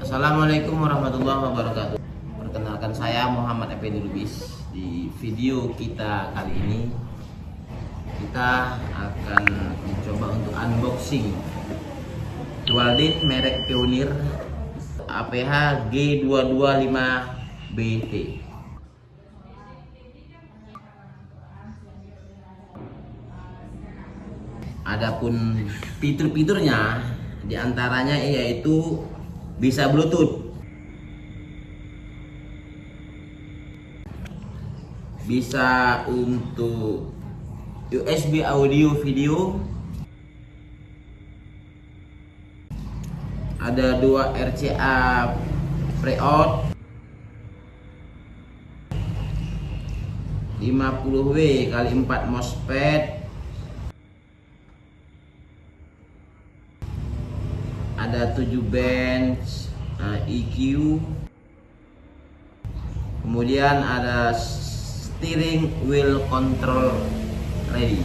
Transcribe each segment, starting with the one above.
Assalamualaikum warahmatullahi wabarakatuh. Perkenalkan, saya Muhammad Effendi Lubis. Di video kita kali ini kita akan mencoba untuk unboxing Dualdin merek Pioneer APH G225BT. Adapun fitur-fiturnya diantaranya yaitu bisa Bluetooth, bisa untuk USB audio video, ada 2 RCA pre-out, 50W x 4 MOSFET, ada 7 band EQ, kemudian ada steering wheel control ready.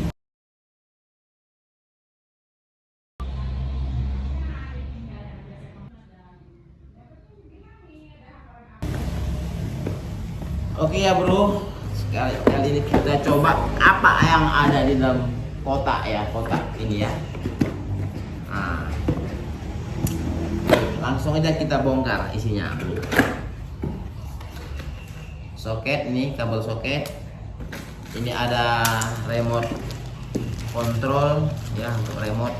Oke ya bro, kali ini kita coba apa yang ada di dalam kotak ini ya. Nah, langsung aja kita bongkar isinya. Soket nih, kabel soket. Ini ada remote control ya, untuk remote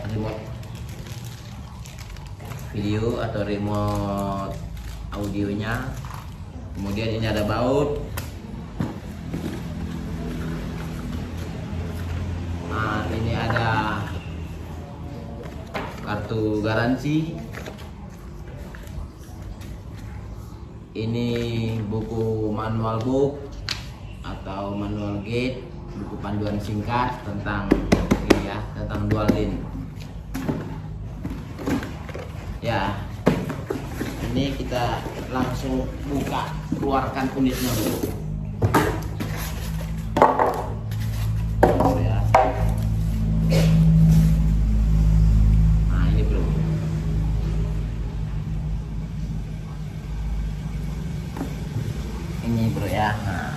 video atau remote audionya. Kemudian ini ada baut. Nah, ini ada kartu garansi. Ini buku manual book atau manual guide, buku panduan singkat tentang ini ya, tentang Dualdin. Ya, ini kita langsung buka, keluarkan unitnya dulu. Ya. Nah, ini bro. Ini bro ya. Nah.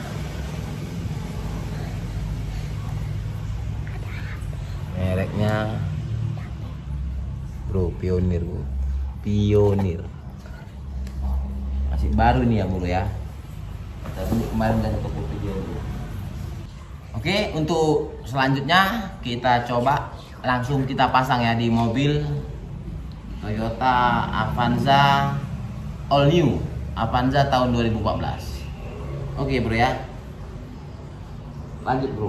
Mereknya bro Pioneer bro. Pioneer. Masih baru nih ya bro ya. Tadi kemarin udah ke video bro. Oke, untuk selanjutnya kita coba langsung kita pasang ya di mobil Toyota Avanza All New Avanza tahun 2014. Oke bro ya, lanjut bro.